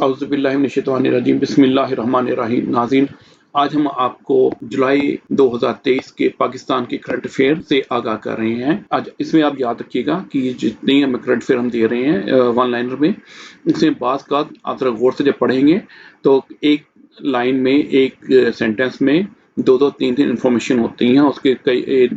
औज़ुबिल्लाहिमिनश्शैतानिर्रजीम बिस्मिल्लाहिर्रहमानिर्रहीम। नाज़रीन, आज हम आपको जुलाई 2023 के पाकिस्तान के करंट अफेयर से आगाह कर रहे हैं। आज इसमें आप याद रखिएगा कि जितने हम करंट अफेयर हम दे रहे हैं वन लाइनर में, उसमें बात का आप जरा गौर से जब पढ़ेंगे तो एक लाइन में, एक सेंटेंस में दो तीन इंफॉर्मेशन होती हैं, उसके कई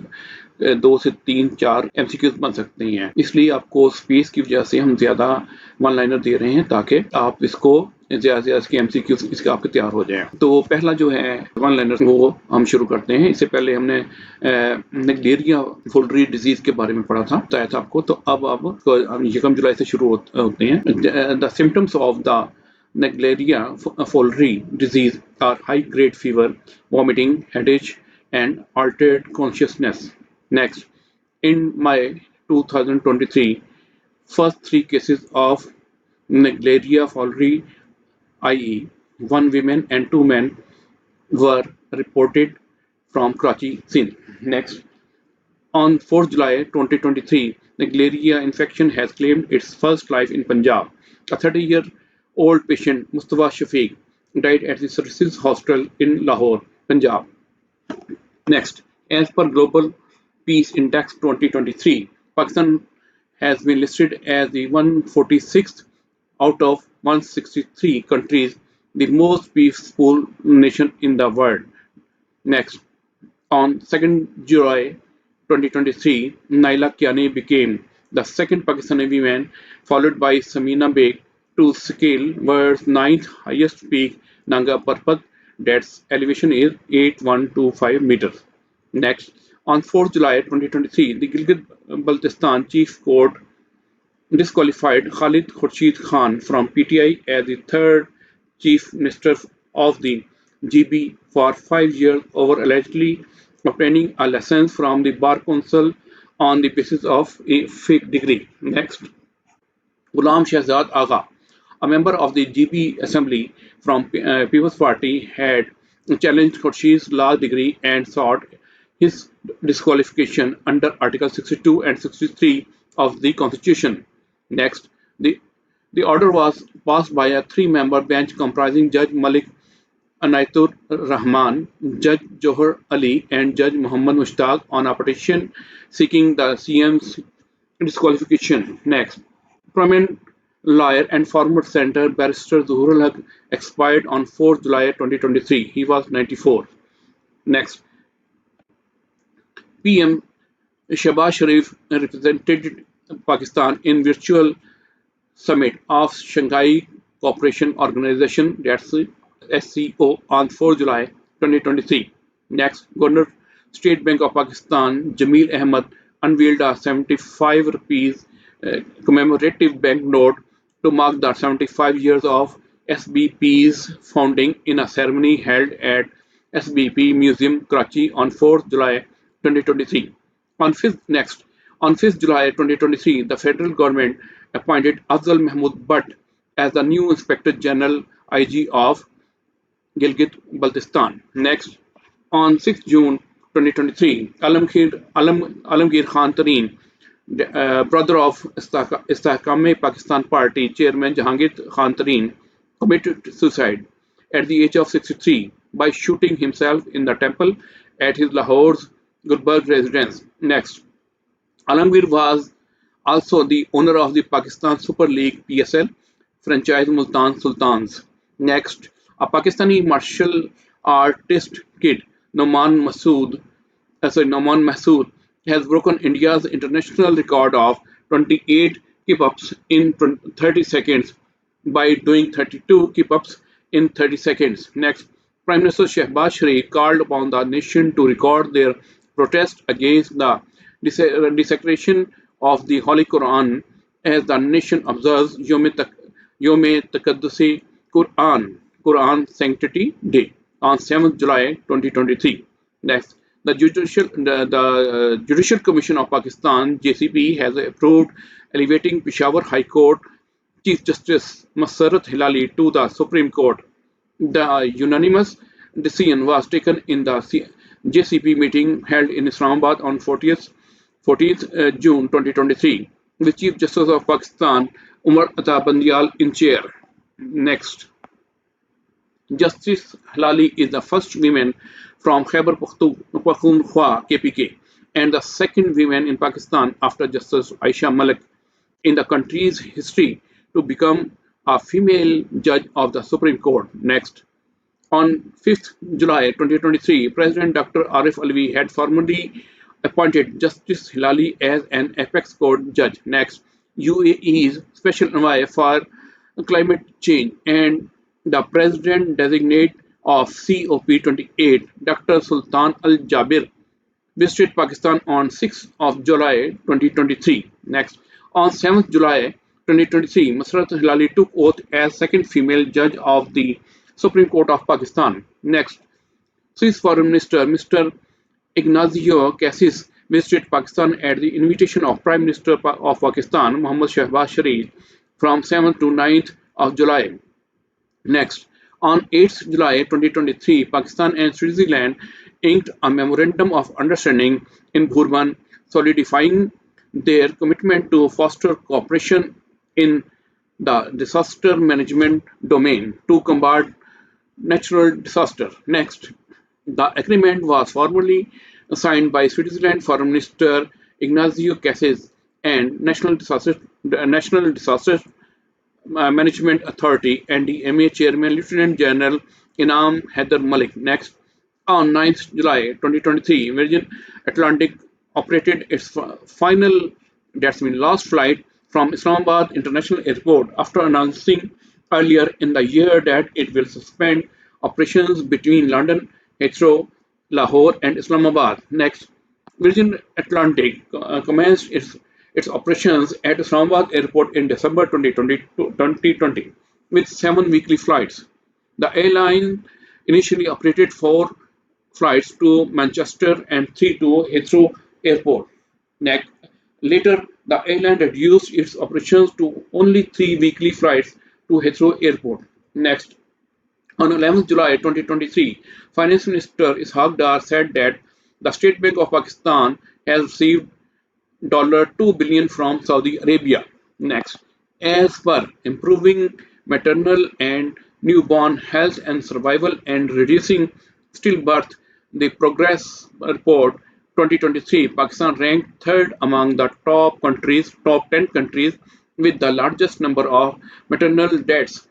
2 से 3-4 MCQs बन सकते हैं। इसलिए आपको स्पेस की वजह से हम ज़्यादा वन लाइनर दे रहे हैं ताकि आप इसको ज़्यादा से ज़्यादा MCQs इसके आपके तैयार हो जाएं। तो पहला जो है वन लाइनर वो हम शुरू करते हैं। इससे पहले हमने नेग्लेरिया फुलरी डिजीज के बारे में पढ़ा था, बताया था आपको। तो अब यकम जुलाई से शुरू होते हैं। The symptoms of the Naegleria fowleri disease are high-grade fever, vomiting, headache, and altered consciousness. Next, in May 2023, first 3 cases of Naegleria fowleri, i.e., 1 woman and 2 men, were reported from Karachi, Sindh. Next, on 4th July 2023, Naegleria infection has claimed its first life in Punjab. A 30-year-old patient, Mustafa Shafiq, died at the Services Hospital in Lahore, Punjab. Next, as per Global Peace Index 2023, Pakistan has been listed as the 146th out of 163 countries, the most peaceful nation in the world. Next, on 2nd July 2023, Naila Kiani became the second Pakistani woman, followed by Samina Beg, to scale world's 9th highest peak, Nanga Parbat, that's elevation is 8125 meters. Next, on 4th July 2023, the Gilgit-Baltistan Chief Court disqualified Khalid Khurshid Khan from PTI as the third Chief Minister of the GB for 5 years over allegedly obtaining a license from the Bar Council on the basis of a fake degree. Next, Ghulam Shahzad Agha, a member of the GB Assembly from People's Party, had challenged Khurshid's law degree and sought his disqualification under Article 62 and 63 of the Constitution. Next, the order was passed by a 3-member bench comprising Judge Malik Anayatur Rahman, Judge Johar Ali, and Judge Muhammad Mushtaq on a petition seeking the CM's disqualification. Next, prominent lawyer and former senator barrister Zuhur al-Haq expired on 4th July 2023. He was 94. Next, PM Shahbaz Sharif represented Pakistan in virtual summit of Shanghai Cooperation Organization, that's SCO, on 4 July 2023. Next, Governor State Bank of Pakistan Jameel Ahmed unveiled a 75 rupees commemorative banknote to mark the 75 years of SBP's founding in a ceremony held at SBP Museum, Karachi on 4th July 2023. On 5th July 2023, the federal government appointed Afzal Mahmood Butt as the new Inspector General IG of Gilgit-Baltistan. Next, on 6th June 2023, Alamgir Khan Tareen, brother of Istahkam Pakistan Party Chairman Jahangir Khan Tareen, committed suicide at the age of 63 by shooting himself in the temple at his Lahore's Gulbarg residence. Next, Alamgir was also the owner of the Pakistan Super League PSL franchise Multan Sultans. Next, a Pakistani martial artist kid, Noman Masood has broken India's international record of 28 keep-ups in 30 seconds by doing 32 keep-ups in 30 seconds. Next, Prime Minister Shahbaz Sharif called upon the nation to record their protest against the desecration of the Holy Quran as the nation observes Yom Taqaddusi Quran Sanctity Day on 7th July 2023. Next, the Judicial Commission of Pakistan (JCP) has approved elevating Peshawar High Court Chief Justice Masarrat Hilali to the Supreme Court. The unanimous decision was taken in the JCP meeting held in Islamabad on 14th June 2023, with Chief Justice of Pakistan Umar Ata Bandial in chair. Next, Justice Halali is the first woman from Khyber Pakhtunkhwa (KPK) and the second woman in Pakistan after Justice Aisha Malik in the country's history to become a female judge of the Supreme Court. Next, on 5th July 2023, President Dr. Arif Alvi had formally appointed Justice Hilali as an apex court judge. Next, UAE's special envoy for climate change and the president designate of COP28, Dr. Sultan Al Jabir, visited Pakistan on 6th of July 2023. Next, on 7th July 2023, Masrat Hilali took oath as second female judge of the Supreme Court of Pakistan. Next, Swiss Foreign Minister Mr. Ignacio Cassis visited Pakistan at the invitation of Prime Minister of Pakistan Mohammad Shahbaz Sharif from 7th to 9th of July. Next, on 8th July 2023, Pakistan and Switzerland inked a memorandum of understanding in Durban, solidifying their commitment to foster cooperation in the disaster management domain to combat natural disaster. Next, the agreement was formally signed by Switzerland Foreign Minister Ignacio Cassis and National Disaster Management Authority (NDMA) Chairman Lieutenant General Inam Haider Malik. Next, on 9th July 2023, Virgin Atlantic operated its final, last flight from Islamabad International Airport after announcing earlier in the year that it will suspend operations between London, Heathrow, Lahore, and Islamabad. Next, Virgin Atlantic commenced its operations at Islamabad Airport in December 2020 with 7 weekly flights. The airline initially operated 4 flights to Manchester and 3 to Heathrow Airport. Next, later, the airline reduced its operations to only 3 weekly flights to Heathrow Airport. Next, on 11th July 2023, Finance Minister Ishaq Dar said that the State Bank of Pakistan has received $2 billion from Saudi Arabia. Next, as per improving maternal and newborn health and survival and reducing stillbirth, the Progress Report 2023, Pakistan ranked third among the top 10 countries with the largest number of maternal deaths,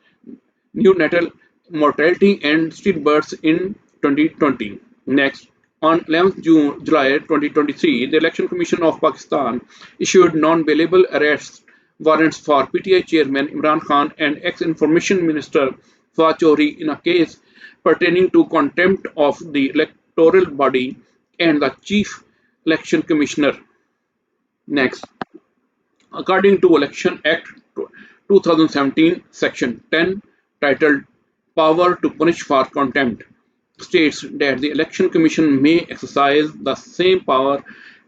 neonatal mortality and stillbirths in 2020. Next, on 11th July 2023, the Election Commission of Pakistan issued non-bailable arrest warrants for PTI Chairman Imran Khan and ex-Information Minister Fawad Chaudhry in a case pertaining to contempt of the electoral body and the Chief Election Commissioner. Next, according to Election Act 2017, Section 10, titled Power to Punish for Contempt, states that the Election Commission may exercise the same power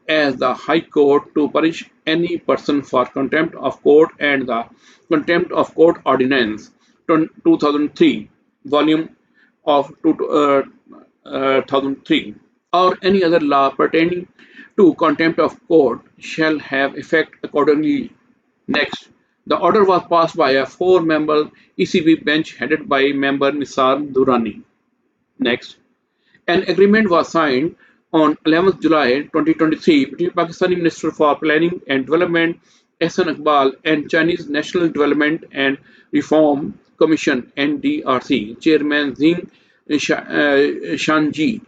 as the High Court to punish any person for contempt of court and the Contempt of Court Ordinance 2003, volume of 2003, or any other law pertaining to contempt of court shall have effect accordingly. Next, the order was passed by a 4-member ECB bench headed by member Nisar Durrani. Next, an agreement was signed on 11th July 2023 between Pakistani Minister for Planning and Development Ehsan Iqbal and Chinese National Development and Reform Commission (NDRC) Chairman Zheng Shanji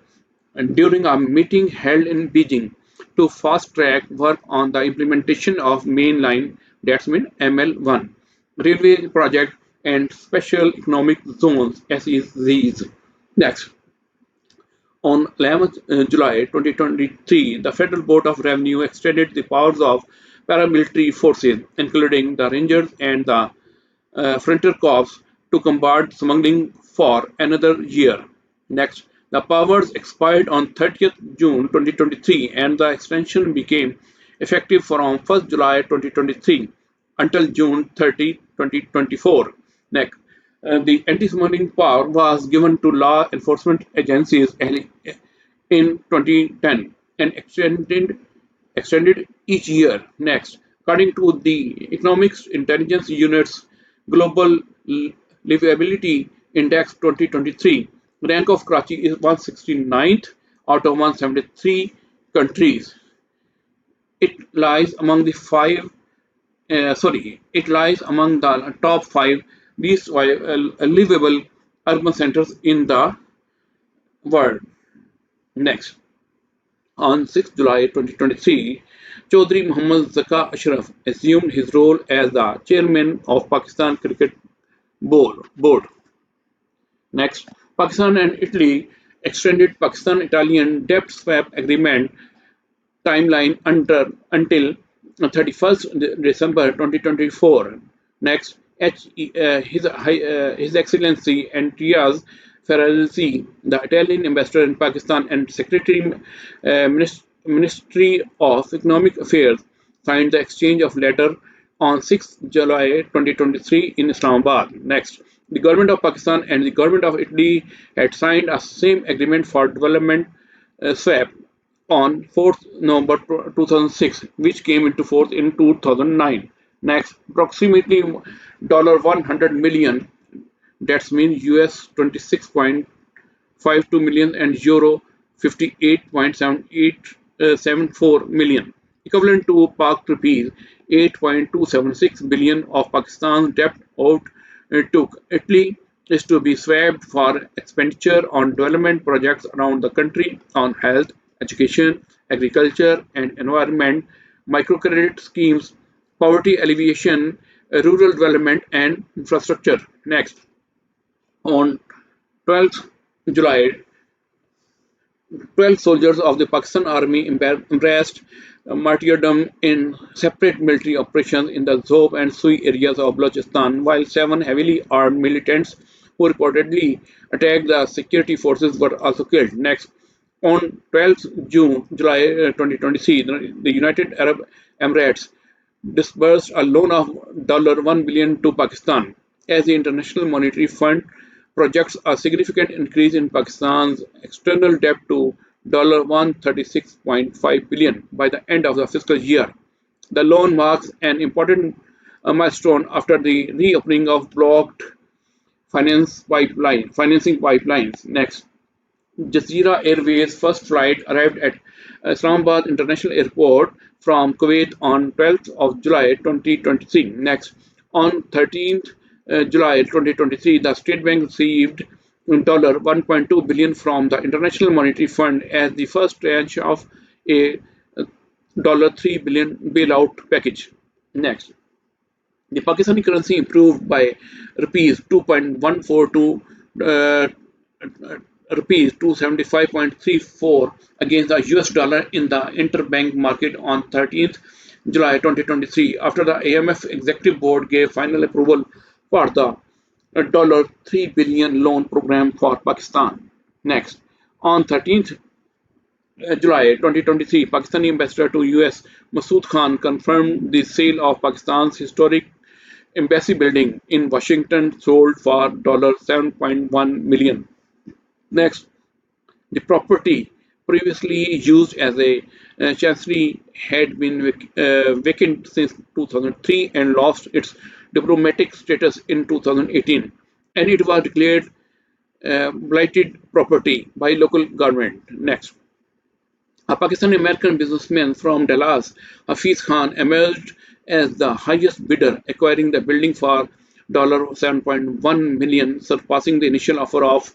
during a meeting held in Beijing to fast-track work on the implementation of mainline, that's mean ML1, railway project and special economic zones (SEZs). Next, on 11th July 2023, the Federal Board of Revenue extended the powers of paramilitary forces, including the Rangers and the Frontier Corps, to combat smuggling for another year. Next, the powers expired on 30th June 2023 and the extension became effective from 1st July 2023 until June 30, 2024. Next, the anti-smuggling power was given to law enforcement agencies in 2010 and extended each year. Next, according to the Economics Intelligence Unit's Global Livability Index 2023. Rank of Karachi is 169th out of 173 countries. It lies among the it lies among the top 5 least livable urban centers in the world. Next, on 6 July 2023, Chaudhry Mohammad Zaka Ashraf assumed his role as the chairman of Pakistan Cricket Board. Next, Pakistan and Italy extended Pakistan-Italian debt swap agreement timeline until 31st December 2024. Next, His Excellency Imtiaz Shahid, the Italian ambassador in Pakistan and Secretary Ministry of Economic Affairs, signed the exchange of letter on 6 July 2023 in Islamabad. Next, the government of Pakistan and the government of Italy had signed a same agreement for development swap on 4th November 2006, which came into force in 2009. Next, approximately $100 million, that means US 26.52 million and Euro 58.7874 million, equivalent to Pak rupees 8.276 billion of Pakistan's debt out took Italy is to be swapped for expenditure on development projects around the country on health, education, agriculture and environment, microcredit schemes, poverty alleviation, rural development and infrastructure. Next, on 12th July, 12 soldiers of the Pakistan Army embraced martyrdom in separate military operations in the Zob and Sui areas of Balochistan, while 7 heavily armed militants who reportedly attacked the security forces were also killed. Next, on 12th July 2023, the United Arab Emirates disbursed a loan of $1 billion to Pakistan as the International Monetary Fund projects a significant increase in Pakistan's external debt to $136.5 billion by the end of the fiscal year. The loan marks an important milestone after the reopening of blocked financing pipelines. Next, Jazeera Airways' first flight arrived at Islamabad International Airport from Kuwait on 12th of July 2023. Next, on 13th July 2023, the State Bank received $1.2 billion from the International Monetary Fund as the first tranche of a $3 billion bailout package. Next, the Pakistani currency improved by rupees 2.142 rupees 275.34 against the US dollar in the interbank market on 13th July 2023 after the IMF executive board gave final approval for the $3 billion loan program for Pakistan. Next, on 13th July 2023, Pakistani ambassador to US Masood Khan confirmed the sale of Pakistan's historic embassy building in Washington sold for $7.1 million. Next, the property previously used as a chancery had been vacant since 2003 and lost its diplomatic status in 2018, and it was declared blighted property by local government. Next, a Pakistani-American businessman from Dallas, Hafiz Khan, emerged as the highest bidder, acquiring the building for $7.1 million, surpassing the initial offer of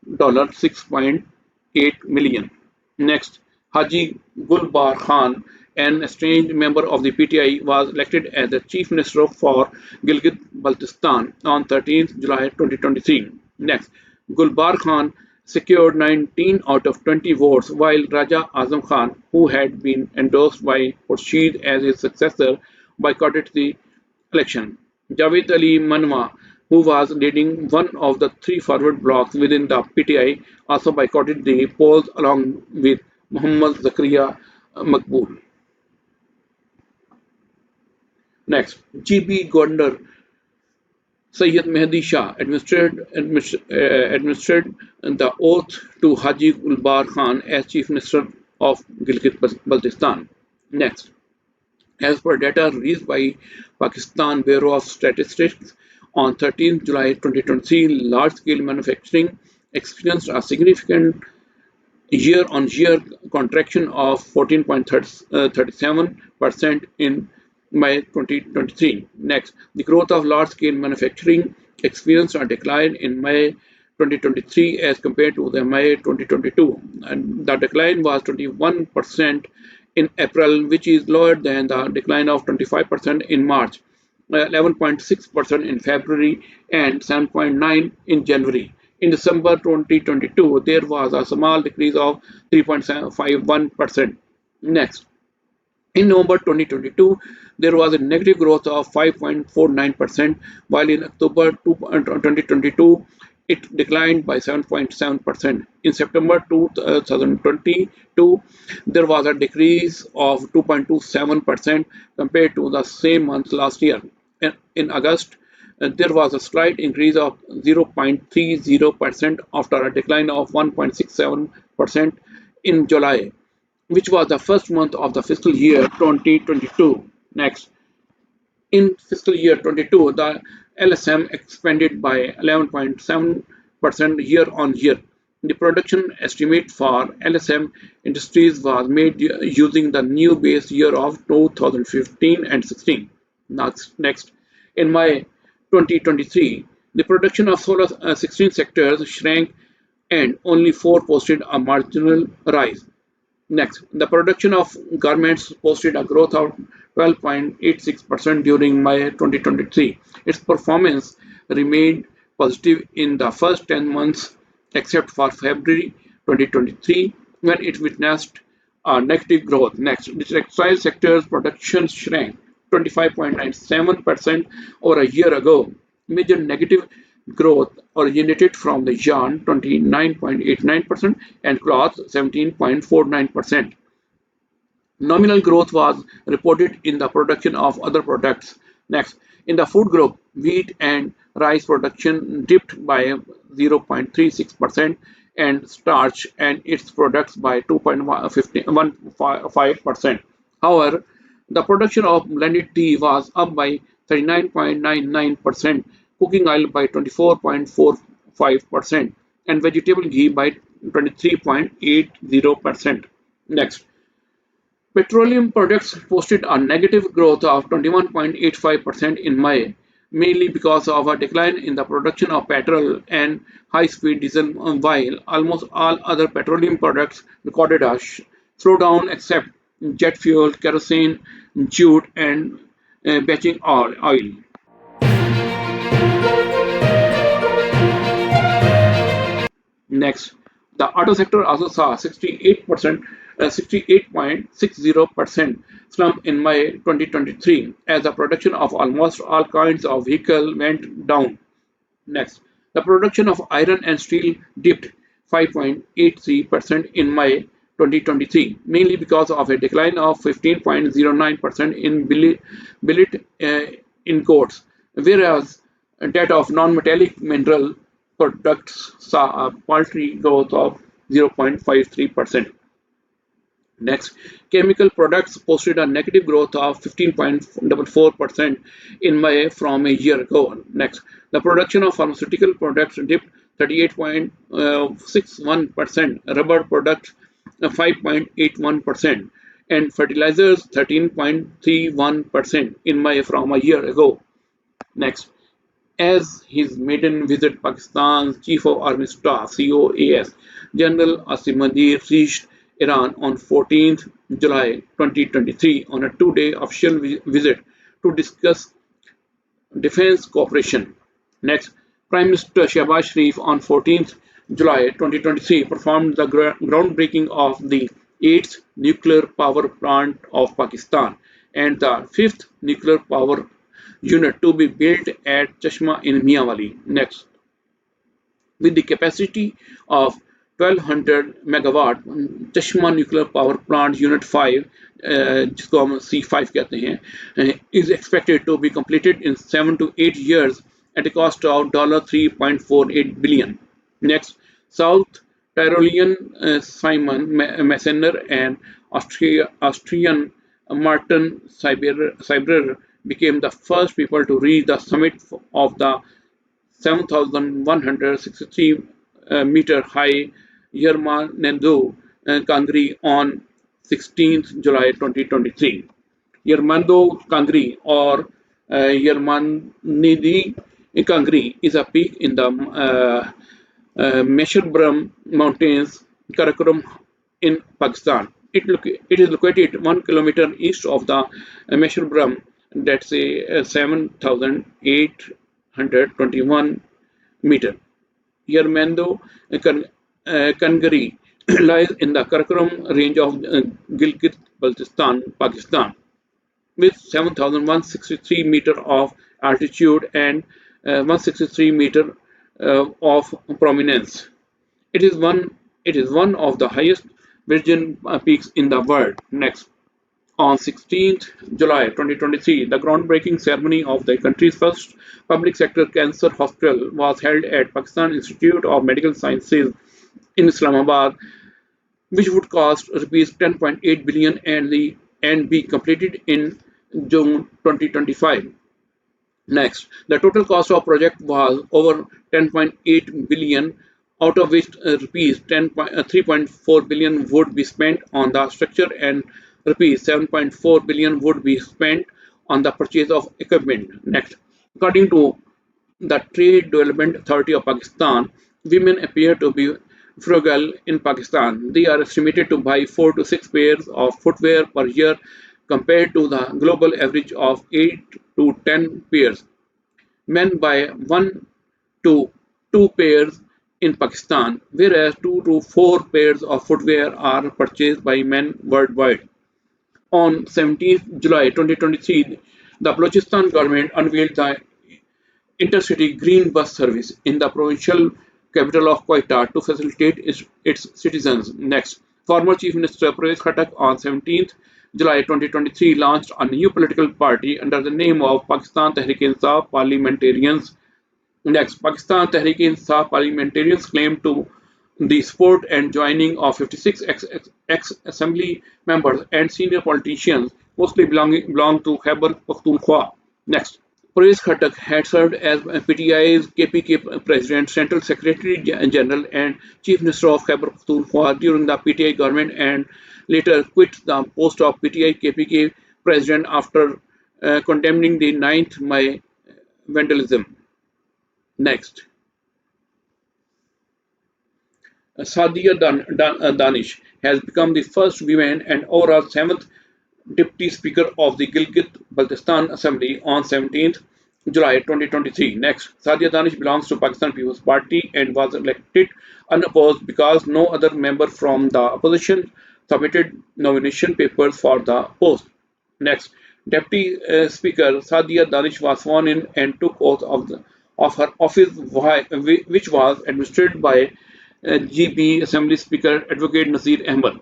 $6.8 million. Next, Haji Gulbar Khan, an estranged member of the PTI, was elected as the Chief Minister for Gilgit-Baltistan on 13th July 2023. Next, Gulbar Khan secured 19 out of 20 votes, while Raja Azam Khan, who had been endorsed by Khurshid as his successor, boycotted the election. Javed Ali Manwa, who was leading one of the 3 forward blocks within the PTI, also boycotted the polls along with Muhammad Zakaria Makbul. Next, GB Governor Sayyid Mehdi Shah administered the oath to Haji Gulbar Khan as Chief Minister of Gilgit-Baltistan. Next, as per data released by Pakistan Bureau of Statistics On 13th July 2023, large-scale manufacturing experienced a significant year-on-year contraction of 14.37% in May 2023. Next, the growth of large-scale manufacturing experienced a decline in May 2023 as compared to the May 2022, and the decline was 21% in April, which is lower than the decline of 25% in March, 11.6% in February, and 7.9% in January. In December 2022, there was a small decrease of 3.51%. Next, in November 2022, there was a negative growth of 5.49%, while in October 2022, it declined by 7.7%. In September 2022, there was a decrease of 2.27% compared to the same month last year. In August, there was a slight increase of 0.30% after a decline of 1.67% in July, which was the first month of the fiscal year 2022. Next, in fiscal year 22, the LSM expanded by 11.7% year on year. The production estimate for LSM industries was made using the new base year of 2015 and 16. Next, in May 2023, the production of solar 16 sectors shrank and only 4 posted a marginal rise. Next, the production of garments posted a growth of 12.86% during May 2023. Its performance remained positive in the first 10 months, except for February 2023, when it witnessed a negative growth. Next, the textile sector's production shrank 25.97% over a year ago. Major negative growth originated from the yarn 29.89% and cloth 17.49%. Nominal growth was reported in the production of other products. Next, in the food group, wheat and rice production dipped by 0.36% and starch and its products by 2.15%. However, the production of blended tea was up by 39.99%, cooking oil by 24.45%, and vegetable ghee by 23.80%. Next, petroleum products posted a negative growth of 21.85% in May, mainly because of a decline in the production of petrol and high-speed diesel, while almost all other petroleum products recorded a slowdown except jet fuel, kerosene, jute, and batching oil. Next, the auto sector also saw 68.60% slump in May 2023 as the production of almost all kinds of vehicles went down. Next, the production of iron and steel dipped 5.83% in May 2023, mainly because of a decline of 15.09% in billet ingots, whereas that of non-metallic mineral products saw a paltry growth of 0.53%. Next, chemical products posted a negative growth of 15.44% in May from a year ago. Next, the production of pharmaceutical products dipped 38.61%, rubber products 5.81%, and fertilizers 13.31% in May from a year ago. Next, as his maiden visit, Pakistan's Chief of Army Staff (COAS) General Asim Munir reached Iran on 14th July 2023 on a 2-day official visit to discuss defense cooperation. Next, Prime Minister Shehbaz Sharif on 14th July 2023 performed the groundbreaking of the 8th nuclear power plant of Pakistan and the 5th nuclear power unit to be built at Chashma in Miawali. Next, with the capacity of 1200 megawatt, Chashma nuclear power plant unit 5, जिसको हम C5 कहते हैं, is expected to be completed in 7 to 8 years at a cost of $3.48 billion. Next, South Tyrolean Simon Messener and Austrian Martin Cyber became the first people to reach the summit of the 7,163 meter high Yermanendo Kangri on 16th July 2023. Yermando Kangri or Yermanidi Kangri is a peak in the Mesherbrum Mountains, Karakoram in Pakistan. It is located 1 kilometer east of the Mesherbrum, that's a 7,821 meter. Yermando Kangri lies in the Karakoram range of Gilgit-Baltistan, Pakistan, with 7,163 meter of altitude and 163 meter of prominence. It is one. It is one of the highest virgin peaks in the world. Next, on 16th July 2023, the groundbreaking ceremony of the country's first public sector cancer hospital was held at Pakistan Institute of Medical Sciences in Islamabad, which would cost rupees 10.8 billion and be completed in June 2025. Next, the total cost of project was over 10.8 billion, out of which rupees 3.4 billion would be spent on the structure and rupees 7.4 billion would be spent on the purchase of equipment. Next, according to the Trade Development Authority of Pakistan, women appear to be frugal in Pakistan. They are estimated to buy 4 to 6 pairs of footwear per year compared to the global average of 8 to 10 pairs. Men buy 1 to 2 pairs in Pakistan, whereas 2 to 4 pairs of footwear are purchased by men worldwide. On 17th July 2023, the Balochistan government unveiled the intercity green bus service in the provincial capital of Quetta to facilitate its citizens. Next, former Chief Minister Pervez Khattak on 17th July 2023 launched a new political party under the name of Pakistan Tehreek-e-Insaf Parliamentarians. Next, Pakistan Tehreek-e-Insaf Parliamentarians claim to the support and joining of 56 ex-assembly members and senior politicians, mostly belong to Khyber Pakhtunkhwa. Next, Pervez Khattak had served as PTI's KPK President, Central Secretary General, and Chief Minister of Khyber Pakhtunkhwa during the PTI government and later quit the post of PTI KPK President after condemning the 9th May vandalism. Next, Sadia Danish has become the first woman and overall seventh Deputy Speaker of the Gilgit-Baltistan Assembly on 17th July 2023. Next, Sadia Danish belongs to Pakistan People's Party and was elected unopposed because no other member from the opposition submitted nomination papers for the post. Next, Deputy Speaker Sadia Danish was sworn in and took oath of her office, which was administered by GB Assembly Speaker Advocate Nazir Ahmed.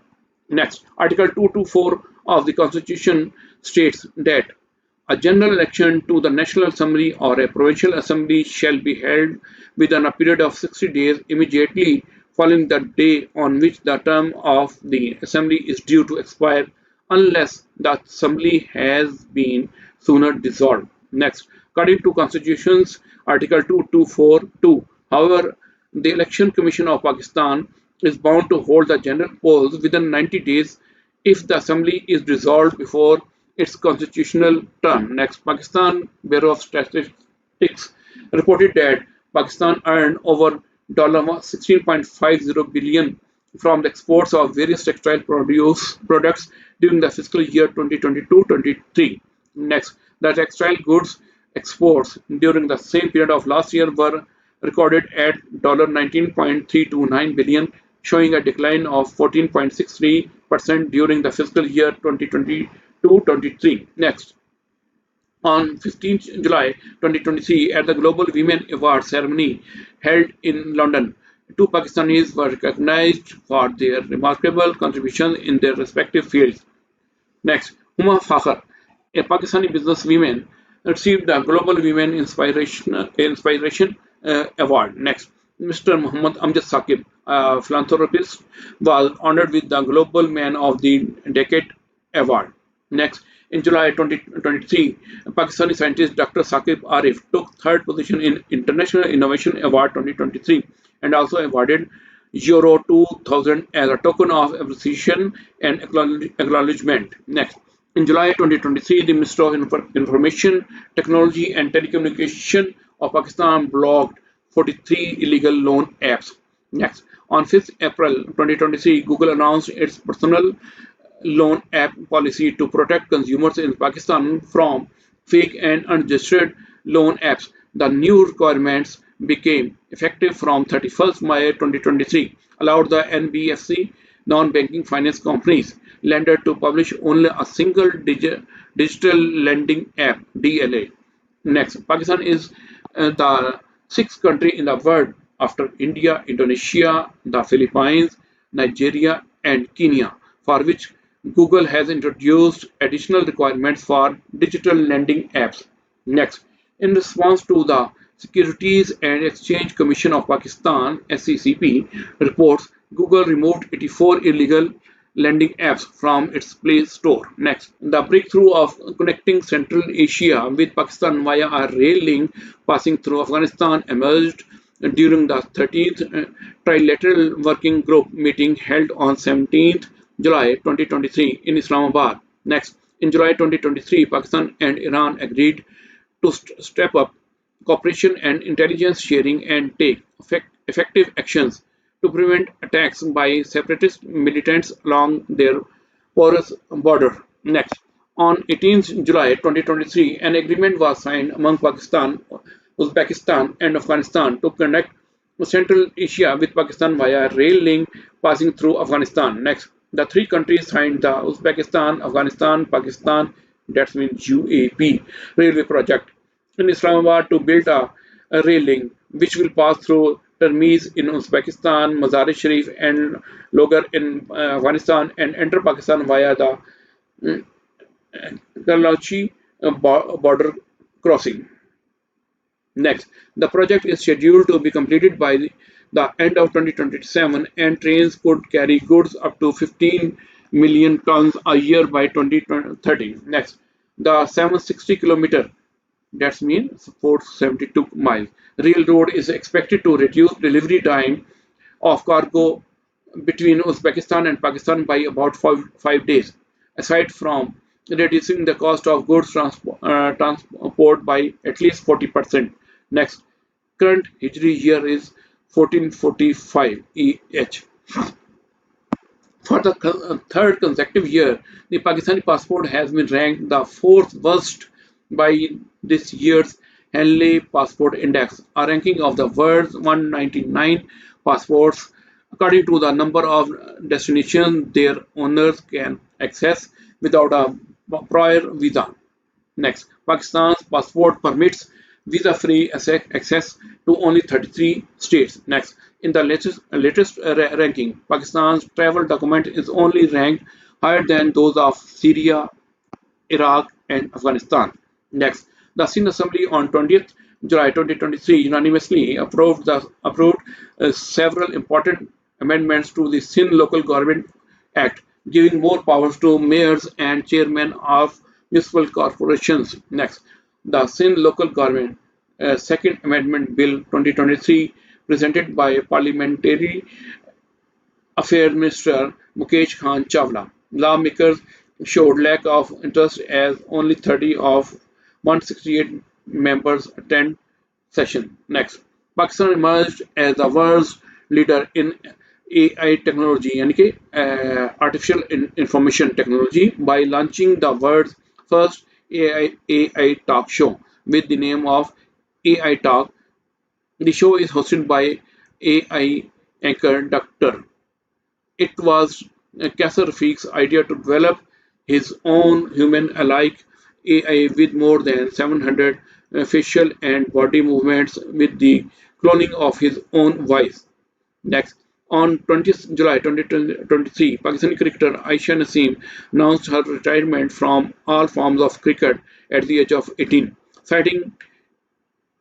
Next, Article 224 of the Constitution states that a general election to the National Assembly or a provincial assembly shall be held within a period of 60 days immediately following the day on which the term of the assembly is due to expire, unless the assembly has been sooner dissolved. Next, according to Constitution's Article 2242, however, the Election Commission of Pakistan is bound to hold the general polls within 90 days if the assembly is dissolved before its constitutional term. Next, Pakistan Bureau of Statistics reported that Pakistan earned over $16.50 billion from the exports of various textile products during the fiscal year 2022-23. Next, the textile goods exports during the same period of last year were recorded at $19.329 billion, showing a decline of 14.63% during the fiscal year 2022-23. Next, on 15th July 2023, at the Global Women Awards ceremony held in London, two Pakistanis were recognized for their remarkable contributions in their respective fields. Next, Huma Fakhr, a Pakistani businesswoman, received the Global Women Inspiration Award. Next, Mr. Muhammad Amjad Saqib, a philanthropist, was honored with the Global Man of the Decade Award. Next, In July 2023, Pakistani scientist Dr. Saqib Arif took third position in International Innovation Award 2023 and also awarded Euro 2000 as a token of appreciation and acknowledgement. Next, in July 2023, the Minister of Information Technology and Telecommunication of Pakistan blocked 43 illegal loan apps. Next, on 5th April 2023, Google announced its personal loan app policy to protect consumers in Pakistan from fake and unregistered loan apps. The new requirements became effective from 31st May 2023, allowed the NBFC, non-banking finance companies, lender to publish only a single digital lending app (DLA). Next, Pakistan is the sixth country in the world after India, Indonesia, the Philippines, Nigeria, and Kenya, for which Google has introduced additional requirements for digital lending apps. Next, in response to the Securities and Exchange Commission of Pakistan (SECP) reports, Google removed 84 illegal lending apps from its Play Store. Next, the breakthrough of connecting Central Asia with Pakistan via a rail link passing through Afghanistan emerged during the 13th Trilateral Working Group meeting held on 17th July 2023 in Islamabad. Next, in July 2023, Pakistan and Iran agreed to step up cooperation and intelligence sharing and take effective actions to prevent attacks by separatist militants along their porous border. Next, on 18th July 2023, an agreement was signed among Pakistan, Uzbekistan, and Afghanistan to connect Central Asia with Pakistan via rail link passing through Afghanistan. Next, the three countries signed the Uzbekistan, Afghanistan, Pakistan, that means UAP, railway project in Islamabad to build a rail link which will pass through Termiz in Uzbekistan, Mazar-e-Sharif and Logar in Afghanistan and enter Pakistan via the Karachi border crossing. Next, the project is scheduled to be completed by the end of 2027 and trains could carry goods up to 15 million tons a year by 2030. Next, the 760-kilometer, that means 472 miles, railroad is expected to reduce delivery time of cargo between Uzbekistan and Pakistan by about 5 days, aside from reducing the cost of goods transport by at least 40%. Next, current Hijri year is 1445 EH. For the third consecutive year, the Pakistani passport has been ranked the fourth worst by this year's Henley Passport Index, a ranking of the world's 199 passports according to the number of destinations their owners can access without a prior visa. Next, Pakistan's passport permits visa-free access to only 33 states. Next, in the latest ranking, Pakistan's travel document is only ranked higher than those of Syria, Iraq, and Afghanistan. Next, the Sindh Assembly on 20th July 2023 unanimously approved several important amendments to the Sindh Local Government Act, giving more powers to mayors and chairmen of municipal corporations. Next, the Sindh Local Government Second Amendment Bill 2023, presented by Parliamentary Affairs Minister Mukesh Khan Chawla. Lawmakers showed lack of interest as only 30 of 168 members attend session. Next, Pakistan emerged as the world's leader in AI technology, yani artificial information technology, by launching the world's first AI talk show with the name of AI Talk. The show is hosted by AI anchor Dr. It was Kasser Rafiq's idea to develop his own human-alike AI with more than 700 facial and body movements with the cloning of his own voice. Next, on 20th July 2023, Pakistani cricketer Aisha Naseem announced her retirement from all forms of cricket at the age of 18, citing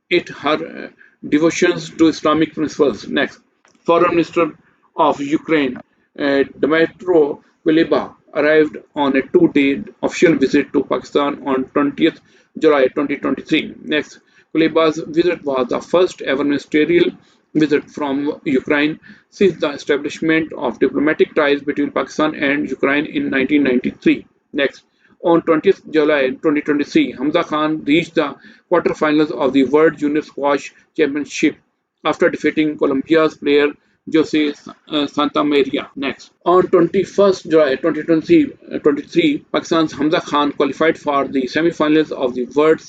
it her devotions to Islamic principles. Next, Foreign Minister of Ukraine, Dmytro Kuleba, arrived on a 2-day official visit to Pakistan on 20th July 2023. Next, Kuleba's visit was the first ever ministerial visit from Ukraine since the establishment of diplomatic ties between Pakistan and Ukraine in 1993. Next, on 20th July 2023, Hamza Khan reached the quarterfinals of the World Junior Squash Championship after defeating Colombia's player Jose Santamaria. Next, on 21st July 2023, Pakistan's Hamza Khan qualified for the semi-finals of the World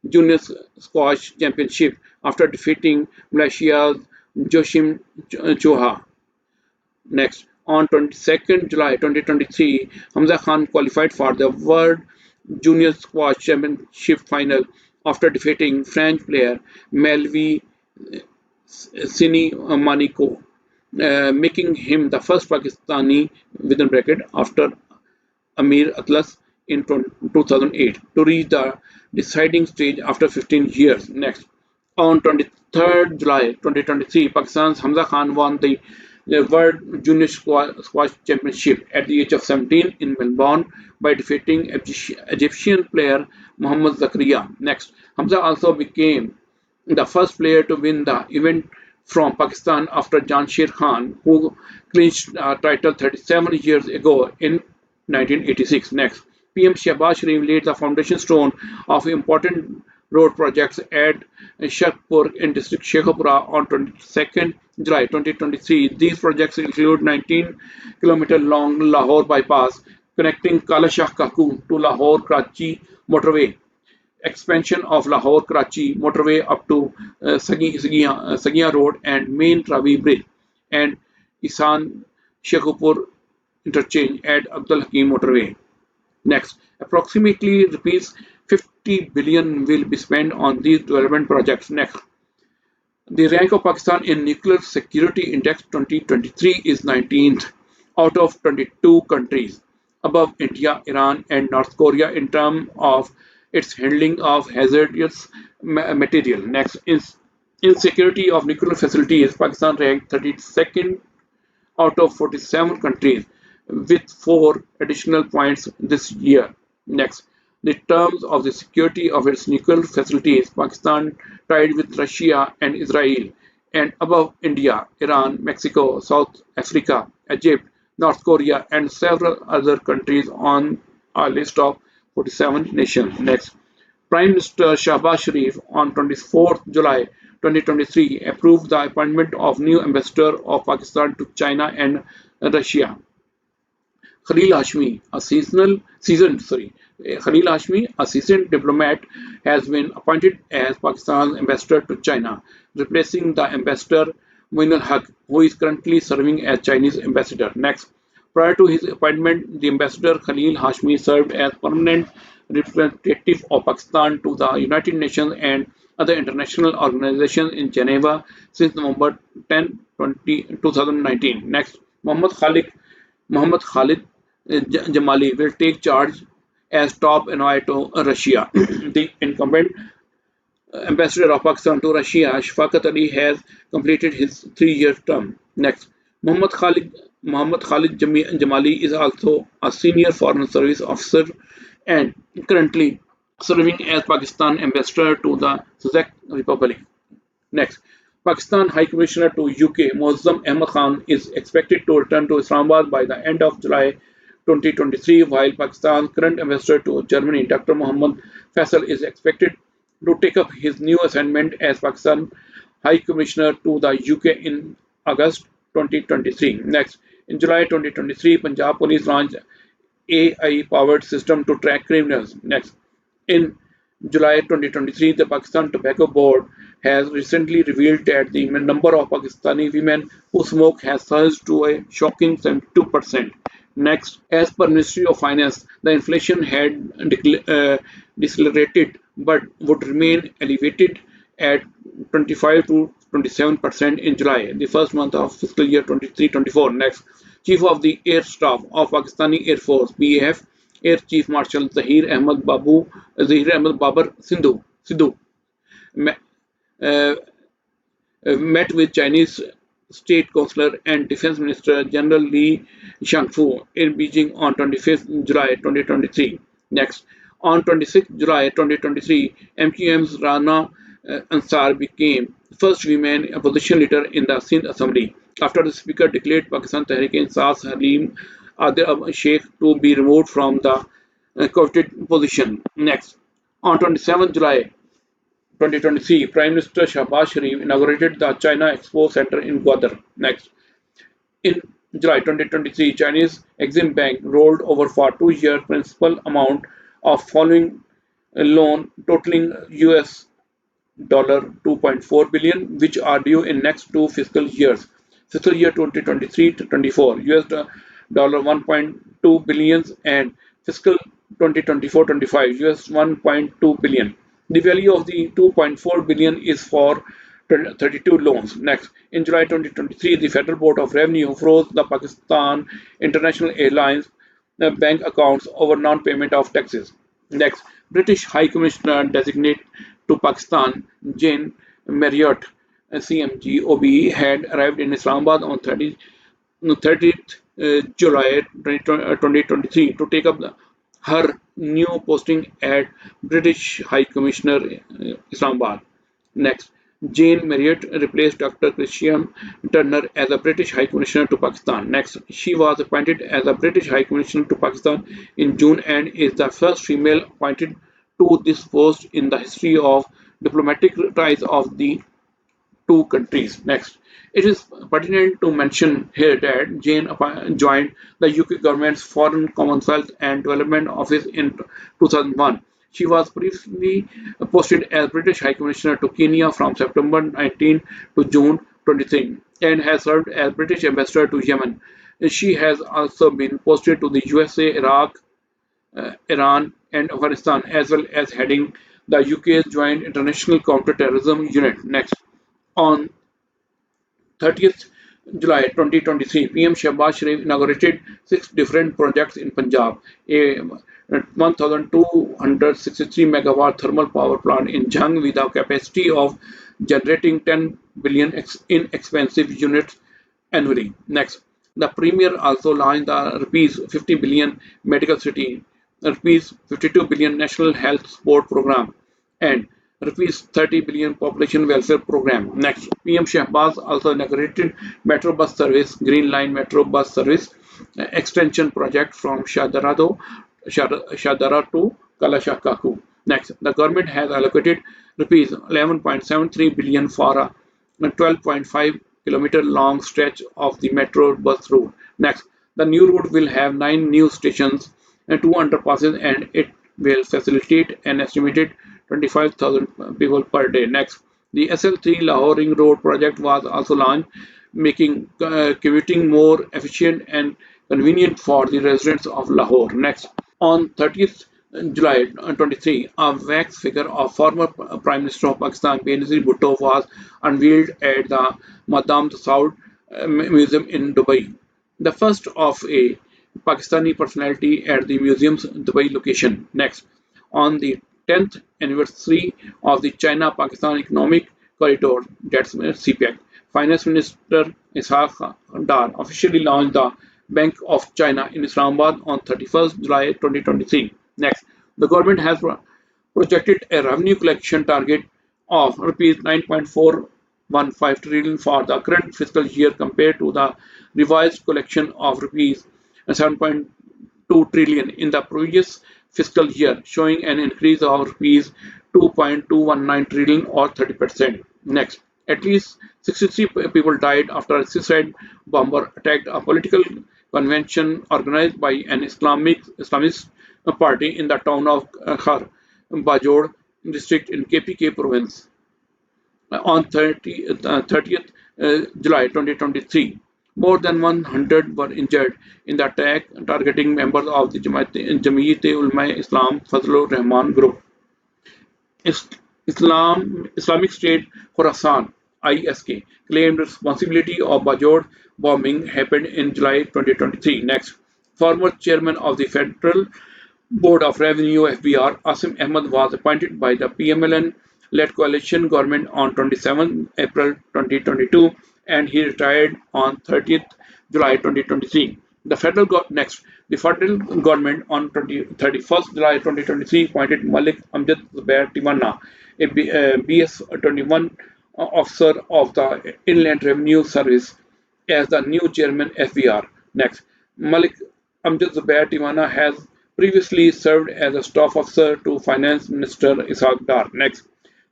Junior Squash Championship after defeating Malaysia's Joshim Choha. Next, on 22nd July 2023, Hamza Khan qualified for the World Junior Squash Championship final after defeating French player Melvi Sini Maniko, making him the first Pakistani within bracket after Amir Atlas in 2008 to reach the deciding stage after 15 years. Next, on 23rd July 2023, Pakistan's Hamza Khan won the World Junior Squash Championship at the age of 17 in Melbourne by defeating Egyptian player Mohammad Zakaria. Next, Hamza also became the first player to win the event from Pakistan after Jamshed Khan, who clinched the title 37 years ago in 1986. Next, PM Shahbaz Sharif laid the foundation stone of important road projects at Sharpur in district Shekhupura on 22nd July 2023. These projects include 19-kilometer long Lahore bypass connecting Kala Shah Kaku to Lahore Karachi motorway, expansion of Lahore-Karachi motorway up to Sagia Road and main Ravi Bridge, and Isan Shekhupur interchange at Abdul Hakim motorway. Next, approximately rupees 50 billion will be spent on these development projects. Next, the rank of Pakistan in Nuclear Security Index 2023 is 19th out of 22 countries, above India, Iran, and North Korea in terms of its handling of hazardous material. Next, in security of nuclear facilities, Pakistan ranked 32nd out of 47 countries, with 4 additional points this year. Next, the terms of the security of its nuclear facilities, Pakistan tied with Russia and Israel, and above India, Iran, Mexico, South Africa, Egypt, North Korea, and several other countries on a list of 47 nations. Next, Prime Minister Shahbaz Sharif on 24th July 2023 approved the appointment of new ambassador of Pakistan to China and Russia. Khalil Hashmi, a seasoned diplomat, has been appointed as Pakistan's ambassador to China, replacing the ambassador Moinul Haq, who is currently serving as Chinese ambassador. Next, prior to his appointment, the ambassador Khalil Hashmi served as permanent representative of Pakistan to the United Nations and other international organizations in Geneva since November 10, 2019. Next, Mohammad Khalid Jamali will take charge as top envoy to Russia. The incumbent ambassador of Pakistan to Russia, Shafaqat Ali, has completed his 3-year term. Next, Mohammad Khalid Jamali is also a senior foreign service officer and currently serving as Pakistan ambassador to the Czech Republic. Next, Pakistan High Commissioner to UK Muazzam Ahmad Khan is expected to return to Islamabad by the end of July 2023, while Pakistan's current ambassador to Germany, Dr. Mohammad Faisal, is expected to take up his new assignment as Pakistan High Commissioner to the UK in August 2023. Next, in July 2023, Punjab Police launched AI-powered system to track criminals. Next, in July 2023, the Pakistan Tobacco Board has recently revealed that the number of Pakistani women who smoke has surged to a shocking 72%. Next, as per Ministry of Finance, the inflation had decelerated but would remain elevated at 25 to 27% in July, the first month of fiscal year 23-24. Next, Chief of the Air Staff of Pakistani Air Force (BAF), Air Chief Marshal Zahir Ahmad Babar Sidhu met with Chinese State Councillor and Defense Minister General Li Shangfu in Beijing on 25th July 2023. Next, on 26th July 2023, MQM's Rana Ansar became the first women opposition leader in the Sindh Assembly after the Speaker declared Pakistan Tehreek-e-Insaf Halim Adil Sheikh to be removed from the coveted position. Next, on 27th July 2023, Prime Minister Shahbaz Sharif inaugurated the China Expo Center in Gwadar. Next, in July 2023, Chinese Exim Bank rolled over for 2-year principal amount of following a loan totaling US $2.4 billion, which are due in next two fiscal years. Fiscal year 2023 to 24, US $1.2 billion and fiscal 2024-25, US 1.2 billion. The value of the 2.4 billion is for 32 loans. Next, in July 2023, the Federal Board of Revenue froze the Pakistan International Airlines bank accounts over non-payment of taxes. Next, British High Commissioner designate to Pakistan, Jane Marriott, CMG OBE, had arrived in Islamabad on 30th July 2023 to take up her new posting at British High Commissioner Islamabad. Next, Jane Marriott replaced Dr. Christian Turner as a British High Commissioner to Pakistan. Next, she was appointed as a British High Commissioner to Pakistan in June and is the first female appointed to this post in the history of diplomatic ties of the two countries. Next, it is pertinent to mention here that Jane joined the UK government's Foreign Commonwealth and Development Office in 2001. She was previously posted as British High Commissioner to Kenya from September 19 to June 23 and has served as British Ambassador to Yemen. She has also been posted to the USA, Iraq, Iran, and Afghanistan, as well as heading the UK's Joint International Counter-Terrorism Unit. Next, on 30th July 2023, PM Shahbaz Sharif inaugurated 6 different projects in Punjab. A 1,263 megawatt thermal power plant in Jhang with a capacity of generating 10 billion inexpensive units annually. Next, the Premier also launched the rupees 50 billion medical city, rupees 52 billion national health support program, and rupees 30 billion population welfare program. Next, PM Shahbaz also inaugurated Metro bus service, Green Line Metro bus service extension project from Shadara to Kalashakaku. Next, the government has allocated rupees 11.73 billion for a 12.5-kilometer long stretch of the metro bus route. Next, the new route will have 9 new stations and 2 underpasses, and it will facilitate an estimated 25,000 people per day. Next, the SL3 Lahore Ring Road project was also launched, making commuting more efficient and convenient for the residents of Lahore. Next, on 30th July 23, a wax figure of former Prime Minister of Pakistan, Benazir Bhutto, was unveiled at the Madame Tussauds Museum in Dubai, the first of a Pakistani personality at the museum's Dubai location. Next, on the 10th anniversary of the China-Pakistan Economic Corridor, that's CPEC, Finance Minister Ishaq Dar officially launched the Bank of China in Islamabad on 31st July 2023. Next, the government has projected a revenue collection target of rupees 9.415 trillion for the current fiscal year compared to the revised collection of rupees 7.2 trillion in the previous fiscal year, showing an increase of rupees 2.219 trillion or 30%. Next, at least 63 people died after a suicide bomber attacked a political convention organized by an Islamist party in the town of Khar Bajod district in KPK province on 30th July 2023. More than 100 were injured in the attack targeting members of the Jamiat-e-Ulama-e-Islam Fazlur Rahman group. Islamic State Khorasan (ISK) claimed responsibility of Bajod bombing happened in July 2023. Next, former chairman of the Federal Board of Revenue (FBR), Asim Ahmed, was appointed by the PMLN-led coalition government on 27 April 2022 and he retired on 30th July 2023. The federal government on 31st July 2023 appointed Malik Amjad Zubair Tiwana, a BS-21 officer of the Inland Revenue Service, as the new chairman FBR. Next, Malik Amjad Zubair Tiwana has previously served as a staff officer to Finance Minister Ishaq Dar. Next,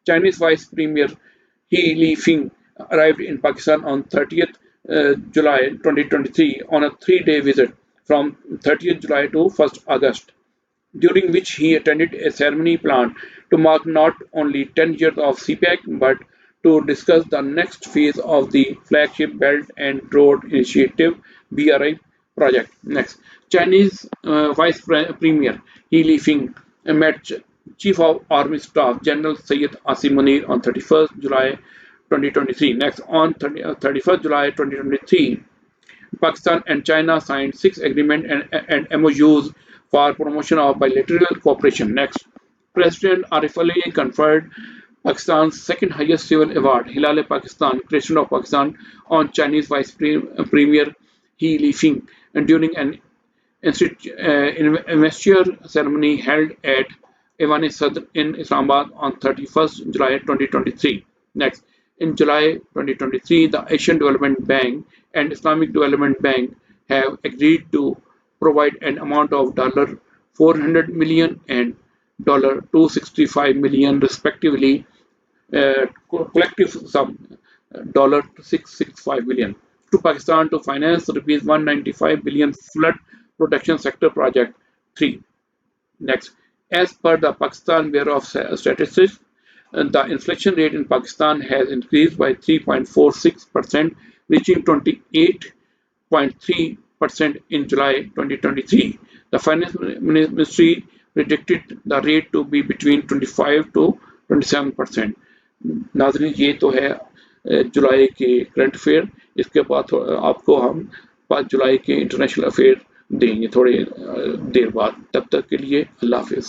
Chinese Vice Premier He Lifeng arrived in Pakistan on 30th July 2023 on a 3-day visit from 30th July to 1st August, during which he attended a ceremony planned to mark not only 10 years of CPAC but to discuss the next phase of the flagship Belt and Road Initiative BRI project. Next, Chinese Vice Premier He Lifeng met Chief of Army Staff General Syed Asim Munir on 31st July 2023. Next, on 31st July 2023, Pakistan and China signed 6 agreements and MOUs for promotion of bilateral cooperation. Next, President Arif Ali conferred Pakistan's second highest civil award, Hilal-e-Pakistan, Crescent of Pakistan, on Chinese Vice Premier He Lifeng during an investiture ceremony held at Evan-e-Sadr in Islamabad on 31st July 2023. Next, in July 2023, the Asian Development Bank and Islamic Development Bank have agreed to provide an amount of $400 million and $265 million respectively, collective sum $665 million, to Pakistan to finance rupees 195 billion flood protection sector project 3. Next, as per the Pakistan Bureau of Statistics, the inflation rate in Pakistan has increased by 3.46%, reaching 28.3% in July 2023. The Finance Ministry predicted the rate to be between 25 to 27%. नाज़रीन, ये तो है जुलाई के current affair. इसके बाद आपको हम 5 जुलाई के इंटरनेशनल अफेयर देंगे थोड़ी देर बाद। तब तक के लिए अल्लाह हाफिज़।